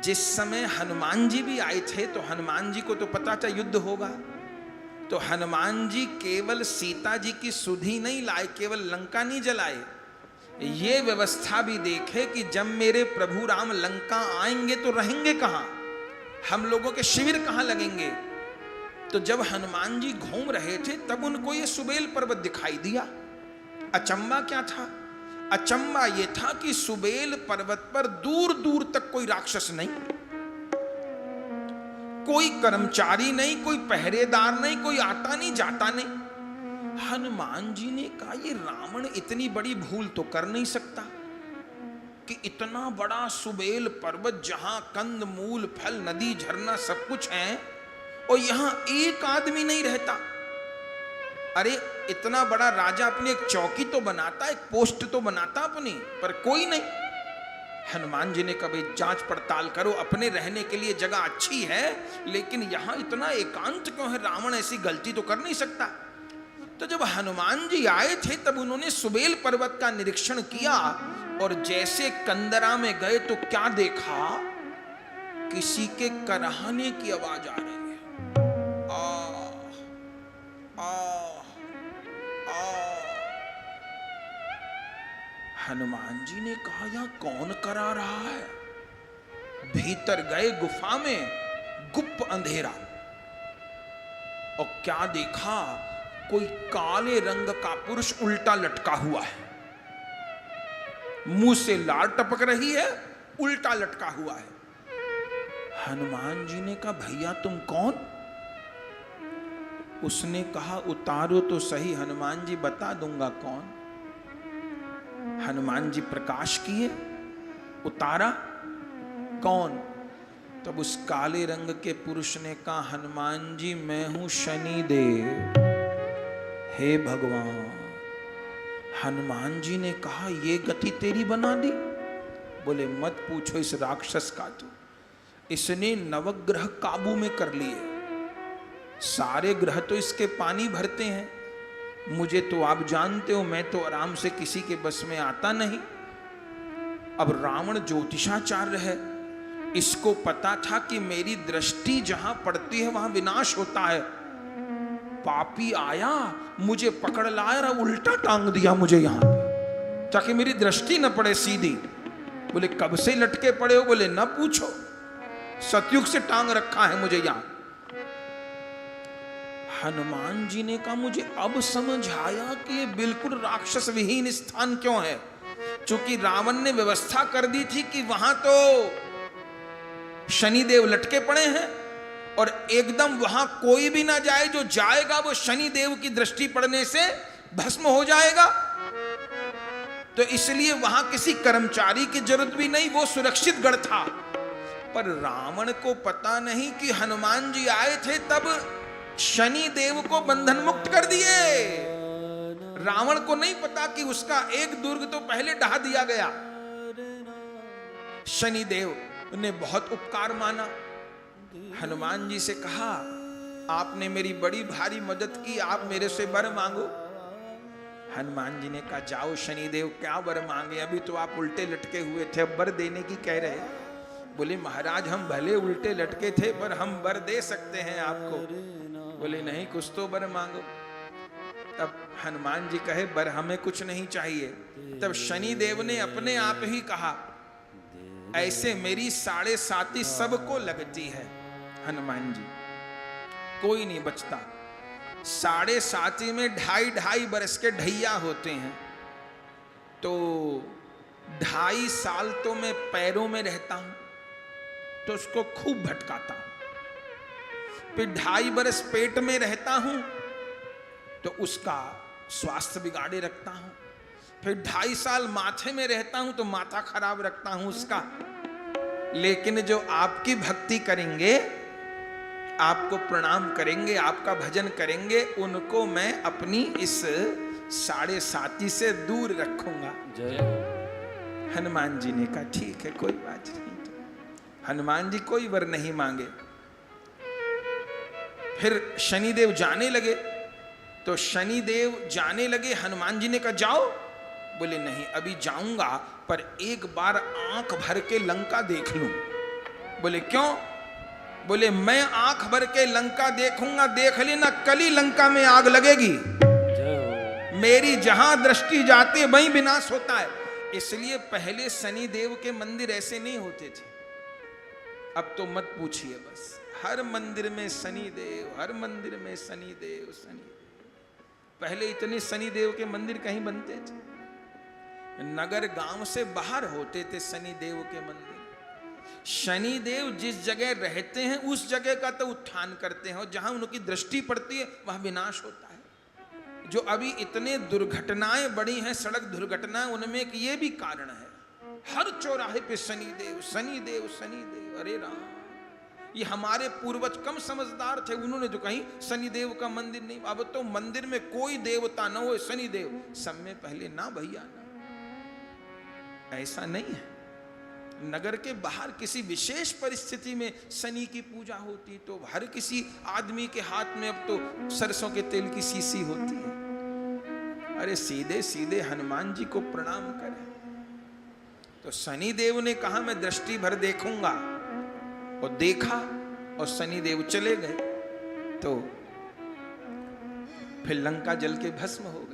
जिस समय हनुमान जी भी आए थे तो हनुमान जी को तो पता था युद्ध होगा, तो हनुमान जी केवल सीता जी की सुधि नहीं लाए, केवल लंका नहीं जलाए, ये व्यवस्था भी देखे कि जब मेरे प्रभु राम लंका आएंगे तो रहेंगे कहां, हम लोगों के शिविर कहां लगेंगे। तो जब हनुमान जी घूम रहे थे तब उनको ये सुबेल पर्वत दिखाई दिया। अचंबा क्या था? अचंबा ये था कि सुबेल पर्वत पर दूर दूर तक कोई राक्षस नहीं, कोई कर्मचारी नहीं, कोई पहरेदार नहीं, कोई आता नहीं जाता नहीं। हनुमान जी ने कहा ये रावण इतनी बड़ी भूल तो कर नहीं सकता कि इतना बड़ा सुबेल पर्वत जहां कंद मूल फल नदी झरना सब कुछ है और यहां एक आदमी नहीं रहता। अरे इतना बड़ा राजा अपनी एक चौकी तो बनाता, एक पोस्ट तो बनाता अपनी, पर कोई नहीं। हनुमान जी ने कभी जांच पड़ताल करो, अपने रहने के लिए जगह अच्छी है लेकिन यहां इतना एकांत क्यों है, रावण ऐसी गलती तो कर नहीं सकता। तो जब हनुमान जी आए थे तब उन्होंने सुबेल पर्वत का निरीक्षण किया और जैसे कंदरा में गए तो क्या देखा, किसी के कराहने की आवाज आ रही है। हनुमान जी ने कहा यहां कौन करा रहा है। भीतर गए गुफा में, गुप्त अंधेरा, और क्या देखा, कोई काले रंग का पुरुष उल्टा लटका हुआ है, मुंह से लार टपक रही है, उल्टा लटका हुआ है। हनुमान जी ने कहा भैया तुम कौन? उसने कहा उतारो तो सही हनुमान जी, बता दूंगा कौन। हनुमान जी प्रकाश किए, उतारा, कौन? तब उस काले रंग के पुरुष ने कहा हनुमान जी मैं हूं शनि देव, हे भगवान। हनुमान जी ने कहा ये गति तेरी बना दी? बोले मत पूछो इस राक्षस का, तो इसने नवग्रह काबू में कर लिए, सारे ग्रह तो इसके पानी भरते हैं। मुझे तो आप जानते हो मैं तो आराम से किसी के बस में आता नहीं। अब रावण ज्योतिषाचार्य है, इसको पता था कि मेरी दृष्टि जहां पड़ती है वहां विनाश होता है। पापी आया, मुझे पकड़ लाया और उल्टा टांग दिया मुझे यहां पे, ताकि मेरी दृष्टि न पड़े सीधी। बोले कब से लटके पड़े हो? बोले न पूछो, सतयुग से टांग रखा है मुझे यहां। हनुमान जी ने कहा मुझे अब समझ आया कि ये बिल्कुल राक्षस विहीन स्थान क्यों है, क्योंकि रावण ने व्यवस्था कर दी थी कि वहां तो शनिदेव लटके पड़े हैं और एकदम वहां कोई भी ना जाए, जो जाएगा वो शनिदेव की दृष्टि पड़ने से भस्म हो जाएगा। तो इसलिए वहां किसी कर्मचारी की जरूरत भी नहीं, वो सुरक्षित गढ़ था। पर रावण को पता नहीं कि हनुमान जी आए थे तब शनि देव को बंधन मुक्त कर दिए। रावण को नहीं पता कि उसका एक दुर्ग तो पहले ढा दिया गया। शनि देव ने बहुत उपकार माना, हनुमान जी से कहा आपने मेरी बड़ी भारी मदद की, आप मेरे से वर मांगो। हनुमान जी ने कहा जाओ शनिदेव क्या वर मांगे, अभी तो आप उल्टे लटके हुए थे, अब वर देने की कह रहे। बोले महाराज हम भले उल्टे लटके थे पर हम वर दे सकते हैं आपको। बोले नहीं कुछ तो वर मांगो। तब हनुमान जी कहे वर हमें कुछ नहीं चाहिए। तब शनि देव ने अपने आप ही कहा ऐसे मेरी 7.5 सबको लगती है। हनुमान जी कोई नहीं बचता, 7.5 में 2.5 बरस के ढैया होते हैं, तो 2.5 साल तो मैं पैरों में रहता हूं, तो उसको खूब भटकाता हूं। फिर 2.5 बरस पेट में रहता हूं तो उसका स्वास्थ्य बिगाड़े रखता हूं। फिर 2.5 साल माथे में रहता हूं तो माथा खराब रखता हूं उसका। लेकिन जो आपकी भक्ति करेंगे, आपको प्रणाम करेंगे, आपका भजन करेंगे, उनको मैं अपनी इस 7.5 से दूर रखूंगा। हनुमान जी ने कहा ठीक है कोई बात नहीं। हनुमान जी कोई वर नहीं मांगे। फिर शनिदेव जाने लगे, तो शनिदेव जाने लगे, हनुमान जी ने कहा जाओ। बोले नहीं अभी जाऊंगा पर एक बार आंख भर के लंका देख लूं। बोले क्यों? बोले मैं आंख भर के लंका देखूंगा, देख लेना कल ही लंका में आग लगेगी। मेरी जहां दृष्टि जाती है वहीं विनाश होता है। इसलिए पहले शनि देव के मंदिर ऐसे नहीं होते थे। अब तो मत पूछिए, बस हर मंदिर में शनि देव, हर मंदिर में शनि देव, शनि देव। पहले इतने शनि देव के मंदिर कहीं बनते थे? नगर गांव से बाहर होते थे शनि देव के मंदिर। शनि देव जिस जगह रहते हैं उस जगह का तो उत्थान करते हैं, और जहां उनकी दृष्टि पड़ती है वहां विनाश होता है। जो अभी इतने दुर्घटनाएं बढ़ी हैं, सड़क दुर्घटनाएं, उनमें एक ये भी कारण है। हर चौराहे पे शनि देव, शनि देव, शनि देव। अरे राम, ये हमारे पूर्वज कम समझदार थे, उन्होंने जो कहीं शनि देव का मंदिर नहीं। अब तो मंदिर में कोई देवता न हो, शनि देव सब में पहले ना भैया ना। ऐसा नहीं है। नगर के बाहर किसी विशेष परिस्थिति में शनि की पूजा होती तो हर किसी आदमी के हाथ में अब तो सरसों के तेल की शीशी होती है। अरे सीधे सीधे हनुमान जी को प्रणाम करें। तो शनि देव ने कहा मैं दृष्टि भर देखूंगा, और देखा, और शनि देव चले गए। तो फिर लंका जल के भस्म हो गई।